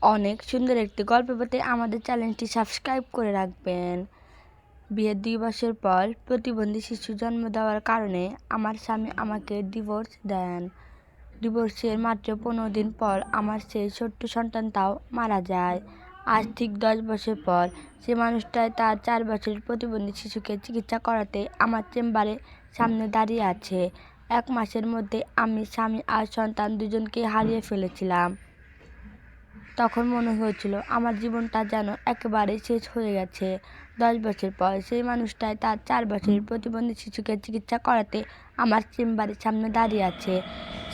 অনেক সুন্দর একটি গল্প পেতে আমাদের চ্যানেলটি সাবস্ক্রাইব করে রাখবেন। বিয়ের 2 বছর পর প্রতিবন্ধী শিশু জন্ম দেওয়ার কারণে আমার স্বামী আমাকে ডিভোর্স দেন। ডিভোর্সের মাত্র 15 দিন পর আমার সেই ছোট্ট সন্তানটাও মারা যায়। আজ ঠিক 10 বছর পর সে মানুষটাই তার 4 বছরের প্রতিবন্ধী শিশুকে চিকিৎসা করাতে আমার চেম্বারের সামনে দাঁড়িয়ে আছে। 1 মাসের মধ্যে আমি, স্বামী আর সন্তান দুজনকেই হারিয়ে ফেলেছিলাম। তখন মনে হয়েছিল আমার জীবনটা যেন একেবারে শেষ হয়ে গেছে। 10 বছর পর সেই মানুষটাই তার 4 বছরের প্রতিবন্ধী শিশুকে চিকিৎসা করাতে আমার চেম্বারের সামনে দাঁড়িয়ে আছে।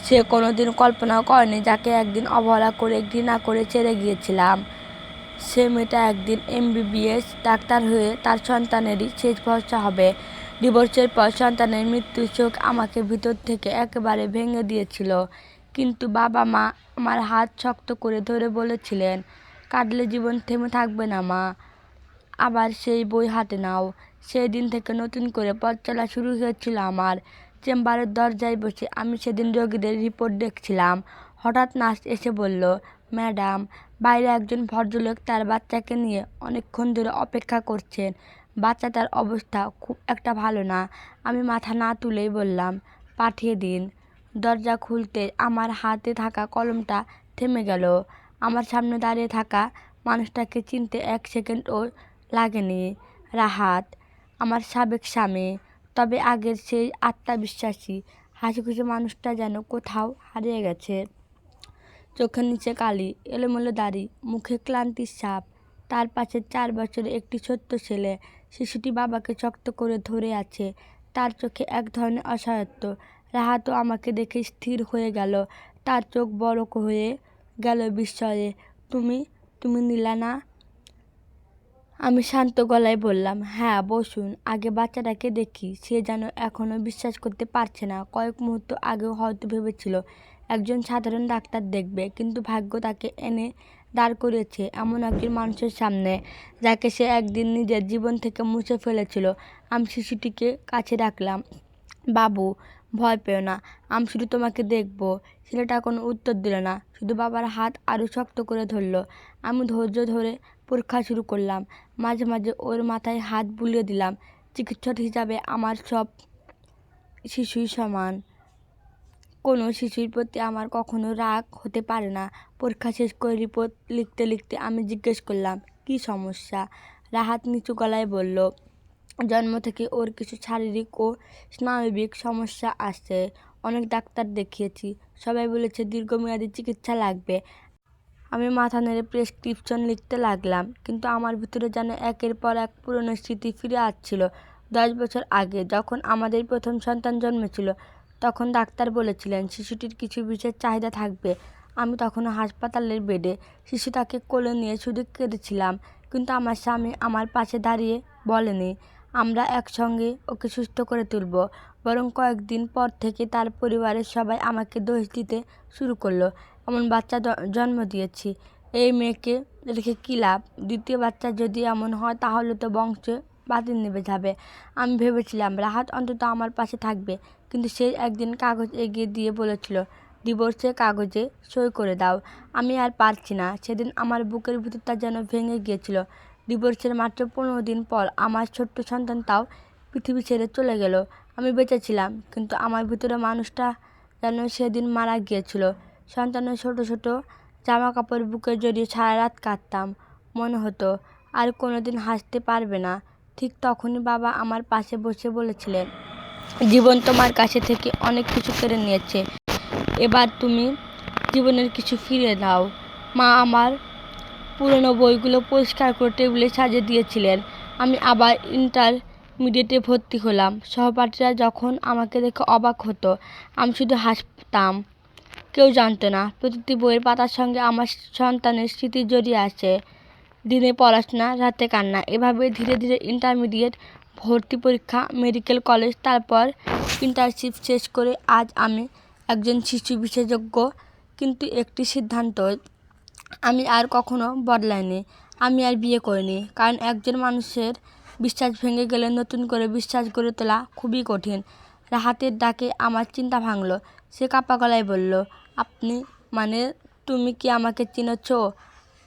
সে কোনোদিন কল্পনাও করেনি যাকে একদিন অবহেলা করে, ঘৃণা করে ছেড়ে গিয়েছিলাম, সে মেয়েটা একদিন MBBS ডাক্তার হয়ে তার সন্তানেরই শেষ ভরসা হবে। ডিভোর্সের পর সন্তানের মৃত্যুর শোক আমাকে ভিতর থেকে একেবারে ভেঙে দিয়েছিল। কিন্তু বাবা-মা আমার হাত শক্ত করে ধরে বলেছিলেন, কাঁদলে জীবন থেমে থাকবে না মা, আবার সেই বই হাতে নাও। সেই দিন থেকে নতুন করে পথ চলা শুরু হয়েছিল আমার। চেম্বারের দরজায় বসে আমি সেদিন রোগীদের রিপোর্ট দেখছিলাম। হঠাৎ নার্স এসে বলল, ম্যাডাম, বাইরে একজন ভদ্রলোক তার বাচ্চাকে নিয়ে অনেকক্ষণ ধরে অপেক্ষা করছেন। বাচ্চাটার অবস্থা খুব একটা ভালো না। আমি মাথা না তুলেই বললাম, পাঠিয়ে দিন। দরজা খুলতে আমার হাতে থাকা কলমটা থেমে গেল। আমার সামনে দাঁড়িয়ে থাকা মানুষটাকে চিনতে 1 সেকেন্ডও লাগেনি। রাহাত, আমার সাবেক স্বামী। তবে আগের সেই আত্মবিশ্বাসী, হাসিখুশি মানুষটা যেন কোথাও হারিয়ে গেছে। চোখের নিচে কালি, এলোমেলো দাড়ি, মুখে ক্লান্তির ছাপ। তার পাশে 4 বছরের একটি ছোট্ট ছেলে। শিশুটি বাবাকে শক্ত করে ধরে আছে। তার চোখে এক ধরনের অসহায়ত্ব। রাহাতও আমাকে দেখে স্থির হয়ে গেল। তার চোখ বড় হয়ে গেল বিস্ময়ে। তুমি তুমি নীলা না? আমি শান্ত গলায় বললাম, হ্যাঁ, বসুন, আগে বাচ্চাটাকে দেখি। সে যেন এখনও বিশ্বাস করতে পারছে না। কয়েক মুহূর্ত আগেও হয়তো ভেবেছিল একজন সাধারণ ডাক্তার দেখবে, কিন্তু ভাগ্য তাকে এনে দাঁড় করিয়েছে এমন একজন মানুষের সামনে, যাকে সে একদিন নিজের জীবন থেকে মুছে ফেলেছিল। আমি শিশুটিকে কাছে ডাকলাম, বাবু, ভয় পেও না, আমি শুধু তোমাকে দেখব। ছেলেটা কোনো উত্তর দিল না, শুধু বাবার হাত আরও শক্ত করে ধরল। আমি ধৈর্য ধরে পরীক্ষা শুরু করলাম। মাঝে মাঝে ওর মাথায় হাত বুলিয়ে দিলাম। চিকিৎসক হিসাবে আমার সব শিশুই সমান। কোনো শিশুর প্রতি আমার কখনো রাগ হতে পারে না। পরীক্ষা শেষ করে রিপোর্ট লিখতে লিখতে আমি জিজ্ঞেস করলাম, কী সমস্যা? রাহাত নিচু গলায় বলল, জন্ম থেকে ওর কিছু শারীরিক ও স্নায়বিক সমস্যা আসছে। অনেক ডাক্তার দেখিয়েছি, সবাই বলেছে দীর্ঘমেয়াদী চিকিৎসা লাগবে। আমি মাথা নেড়ে প্রেসক্রিপশন লিখতে লাগলাম, কিন্তু আমার ভিতরে যেন একের পর এক পুরনো স্মৃতি ফিরে আসছিল। 10 বছর আগে যখন আমাদের প্রথম সন্তান জন্মেছিল, তখন ডাক্তার বলেছিলেন শিশুটির কিছু বিশেষ চাহিদা থাকবে। আমি তখনও হাসপাতালের বেডে শিশুটাকে কোলে নিয়ে শুধু কেঁদেছিলাম, কিন্তু আমার স্বামী আমার পাশে দাঁড়িয়ে বলেনি, আমরা একসঙ্গে ওকে সুস্থ করে তুলব। বরং কয়েকদিন পর থেকে তার পরিবারের সবাই আমাকে দোষ দিতে শুরু করলো। এমন বাচ্চা জন্ম দিয়েছি, এই মেয়েকে রেখে কী লাভ? দ্বিতীয় বাচ্চা যদি এমন হয় তাহলে তো বংশ বাতিল নেমে যাবে। আমি ভেবেছিলাম রাহাত অন্তত আমার পাশে থাকবে, কিন্তু সে একদিন কাগজ এগিয়ে দিয়ে বলেছিল, ডিভোর্সের কাগজে সই করে দাও। আমি আর পারছি না। সেদিন আমার বুকের ভিতরটা যেন ভেঙে গিয়েছিল। ডিভোর্সের মাত্র 15 দিন পর আমার ছোট্ট সন্তানটাও পৃথিবী ছেড়ে চলে গেল। আমি বেঁচে ছিলাম, কিন্তু আমার ভিতরে মানুষটা যেন সেদিন মারা গিয়েছিল। সন্তানের ছোট ছোট জামা কাপড় বুকে জড়িয়ে সারা রাত কাঁদতাম। মনে হতো আর কোনোদিন হাসতে পারবে না। ঠিক তখনই বাবা আমার পাশে বসে বলেছিলেন, জীবন তোমার কাছে থেকে অনেক কিছু কেড়ে নিয়েছে, এবার তুমি জীবনের কিছু ফিরে দাও। মা আমার পুরনো বইগুলো পরিষ্কার করে টেবিলে সাজিয়ে দিয়েছিলেন। আমি আবার ইন্টারমিডিয়েটে ভর্তি হলাম। সহপাঠীরা যখন আমাকে দেখে অবাক হতো, আমি শুধু হাসতাম। কেউ জানতো না প্রতিটি বইয়ের পাতার সঙ্গে আমার সন্তানের স্মৃতি জড়িয়ে আছে। দিনে পড়াশোনা, রাতে কান্না, এভাবে ধীরে ধীরে ইন্টারমিডিয়েট, ভর্তি পরীক্ষা, মেডিকেল কলেজ, তারপর ইন্টার্নশিপ শেষ করে আজ আমি একজন শিশু বিশেষজ্ঞ। কিন্তু একটি সিদ্ধান্ত আমি আর কখনো বদলাইনি। আমি আর বিয়ে করিনি, কারণ একজন মানুষের বিশ্বাস ভেঙে গেলে নতুন করে বিশ্বাস গড়ে তোলা খুবই কঠিন। রাহাতের ডাকে আমার চিন্তা ভাঙল। সে কাঁপা গলায় বলল, আপনি, মানে তুমি কি আমাকে চিনেছ?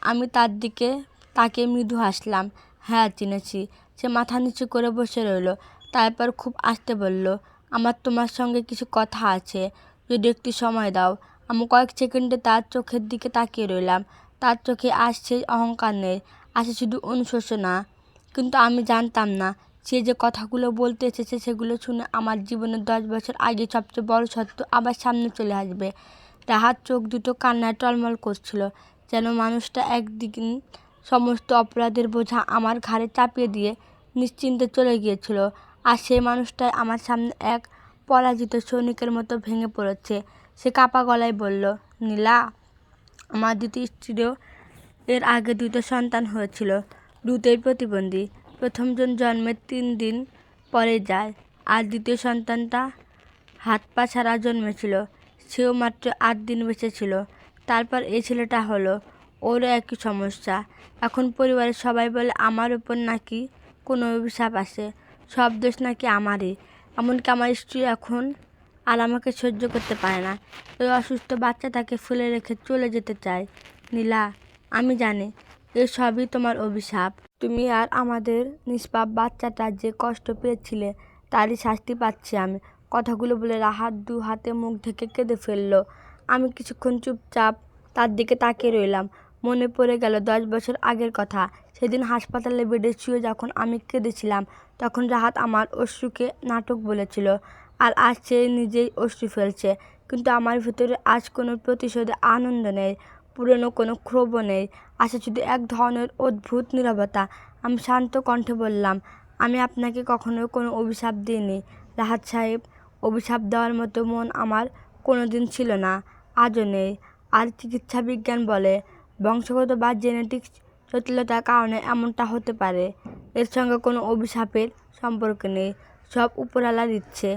আমি তার দিকে তাকে মৃদু হাসলাম। হ্যাঁ, চিনেছি। সে মাথা নিচু করে বসে রইল। তারপর খুব আস্তে বলল, আমার তোমার সঙ্গে কিছু কথা আছে, যদি একটু সময় দাও। আমি কয়েক সেকেন্ডে তার চোখের দিকে তাকিয়ে রইলাম। তার চোখে আজ সেই অহংকার নেই, আছে শুধু অনুশোচনা। কিন্তু আমি জানতাম না সে যে কথাগুলো বলতে এসেছে সেগুলো শুনে আমার জীবনের 10 বছর আগে সবচেয়ে বড় সত্য আবার সামনে চলে আসবে। রাহাত চোখ দুটো কান্নায় টলমল করছিল, যেন মানুষটা একদিন সমস্ত অপরাধের বোঝা আমার ঘাড়ে চাপিয়ে দিয়ে নিশ্চিন্তে চলে গিয়েছিল, আর সেই মানুষটাই আমার সামনে এক পরাজিত সৈনিকের মতো ভেঙে পড়েছে। সে কাঁপা গলায় বলল, নীলা, আমার দ্বিতীয় স্ত্রীরও এর আগে 2টো সন্তান হয়েছিল, দুটোই প্রতিবন্ধী। প্রথমজন জন্মের 3 দিন পরে যায়, আর দ্বিতীয় সন্তানটা হাত পা ছাড়া জন্মেছিল। সেও মাত্র 8 দিন বেঁচে ছিল। তারপর এই ছেলেটা হলো, ওরও একই সমস্যা। এখন পরিবারের সবাই বলে আমার ওপর নাকি কোনো অভিশাপ আছে, সব দোষ নাকি আমারই। এমনকি আমার স্ত্রী এখন আর আমাকে সহ্য করতে পারে না। ওই অসুস্থ বাচ্চাটাকে ফেলে রেখে চলে যেতে চায়। নীলা, আমি জানি এসবই তোমার অভিশাপ। তুমি আর আমাদের নিষ্পাপ বাচ্চাটা যে কষ্ট পেয়েছিলে তারই শাস্তি পাচ্ছি আমি। কথাগুলো বলে রাহাত 2 হাতে মুখ ঢেকে কেঁদে ফেলল। আমি কিছুক্ষণ চুপচাপ তার দিকে তাকিয়ে রইলাম। মনে পড়ে গেল 10 বছর আগের কথা। সেদিন হাসপাতালে বেডে শুয়ে যখন আমি কেঁদেছিলাম, তখন রাহাত আমার অশ্রুকে নাটক বলেছিল, আর আজ সে নিজেই অশ্রু ফেলছে। কিন্তু আমার ভিতরে আজ কোনো প্রতিশোধে আনন্দ নেই, পুরনো কোনো ক্ষোভও নেই, আছে শুধু এক ধরনের অদ্ভুত নীরবতা। আমি শান্ত কণ্ঠে বললাম, আমি আপনাকে কখনো কোনো অভিশাপ দিইনি রাহাত সাহেব। অভিশাপ দেওয়ার মতো মন আমার কোনো দিন ছিল না, আজও নেই। আর চিকিৎসা বিজ্ঞান বলে বংশগত বা জেনেটিক্স জটিলতার কারণে এমনটা হতে পারে। এর সঙ্গে কোনো অভিশাপের সম্পর্ক নেই, সব উপরওয়ালার ইচ্ছে।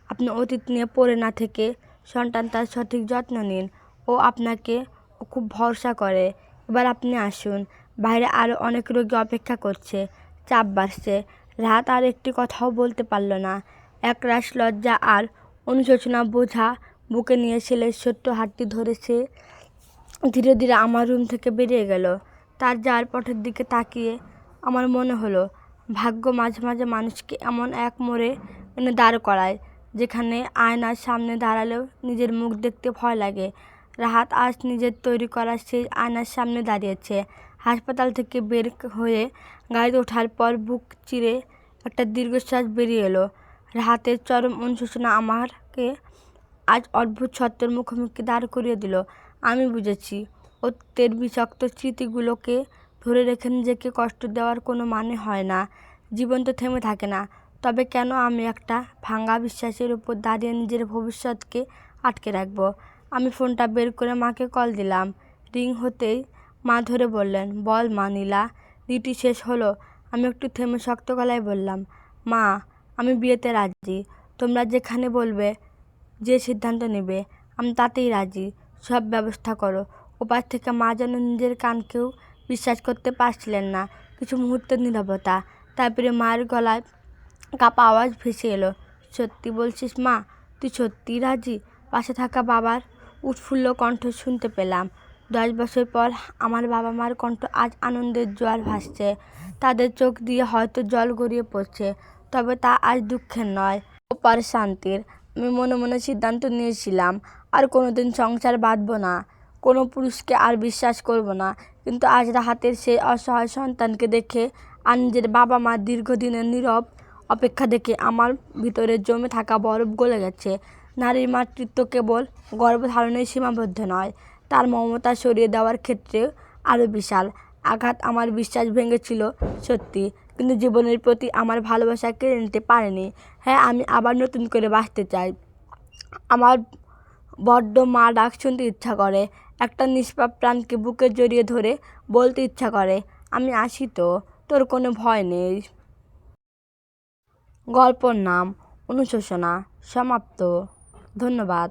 আপনি অতীত নিয়ে পড়ে না থেকে সন্তানটার সঠিক যত্ন নিন। ও আপনাকে খুব ভরসা করে। এবার আপনি আসুন, বাইরে আরও অনেক রোগী অপেক্ষা করছে। চাপ বাড়ছে। রাহাত আর একটি কথাও বলতে পারল না। একরাশ লজ্জা আর অনুশোচনা বোঝা বুকে নিয়ে ছেলের ছোট্ট হাতটি ধরে সে ধীরে ধীরে আমার রুম থেকে বেরিয়ে গেল। তার যাওয়ার পথের দিকে তাকিয়ে আমার মনে হলো, ভাগ্য মাঝে মাঝে মানুষকে এমন এক মোড়ে এনে দাঁড় করায় যেখানে আয়নার সামনে দাঁড়ালেও নিজের মুখ দেখতে ভয় লাগে। রাহাত আজ নিজের তৈরি করা সেই আয়নার সামনে দাঁড়িয়েছে। হাসপাতাল থেকে বের হয়ে গাড়িতে ওঠার পর বুক চিরে একটা দীর্ঘশ্বাস বেরিয়ে এলো। রাহাতের চরম অনুশোচনা আমাকে আজ অদ্ভুত সত্যের মুখোমুখি দাঁড় করিয়ে দিল। আমি বুঝেছি, অতীতের বিষাক্ত স্মৃতিগুলোকে ধরে রেখে নিজেকে কষ্ট দেওয়ার কোনো মানে হয় না। জীবন তো থেমে থাকে না। তবে কেন আমি একটা ভাঙা বিশ্বাসের উপর দাঁড়িয়ে নিজের ভবিষ্যৎকে আটকে রাখবো? আমি ফোনটা বের করে মাকে কল দিলাম। রিং হতেই মা ধরে বললেন, বল মা নীলা, ডিউটি শেষ হলো? আমি একটু থেমে শক্ত গলায় বললাম, মা, আমি বিয়েতে রাজি। তোমরা যেখানে বলবে, যে সিদ্ধান্ত নেবে, আমি তাতেই রাজি। সব ব্যবস্থা করো। ওপাশ থেকে মা যেন নিজের কানকেও বিশ্বাস করতে পারছিলেন না। কিছু মুহূর্তের নীরবতা, তারপরে মায়ের গলায় কাপা আওয়াজ ভেসে এলো, সত্যি বলছিস মা? তুই সত্যিই রাজি? পাশে থাকা বাবার উৎফুল্ল কণ্ঠ শুনতে পেলাম। 10 বছর পর আমার বাবা মার কণ্ঠ আজ আনন্দের জোয়ার ভাসছে। তাদের চোখ দিয়ে হয়তো জল গড়িয়ে পড়ছে, তবে তা আজ দুঃখের নয়, অপার শান্তির। আমি মনে মনে সিদ্ধান্ত নিয়েছিলাম, আর কোনোদিন সংসার বাঁধব না, কোনো পুরুষকে আর বিশ্বাস করব না। কিন্তু আজ রাহাতের সেই অসহায় সন্তানকে দেখে আর নিজের বাবা মার দীর্ঘদিনের নীরব অপেক্ষা দেখে আমার ভিতরে জমে থাকা বরফ গলে গেছে। নারীর মাতৃত্ব কেবল গর্ভধারণেই সীমাবদ্ধ নয়, তার মমতা সরিয়ে দেওয়ার ক্ষেত্রে আরও বিশাল। আঘাত আমার বিশ্বাস ভেঙেছিল সত্যি, কিন্তু জীবনের প্রতি আমার ভালোবাসা কেড়ে নিতে পারেনি। হ্যাঁ, আমি আবার নতুন করে বাঁচতে চাই। আমার বড্ড মা ডাক শুনতে ইচ্ছা করে, একটা নিষ্পাপ প্রাণকে বুকে জড়িয়ে ধরে বলতে ইচ্ছা করে, আমি আসি তো, তোর কোনো ভয় নেই। গল্পর নাম অনুশোচনা, সমাপ্ত। ধন্যবাদ।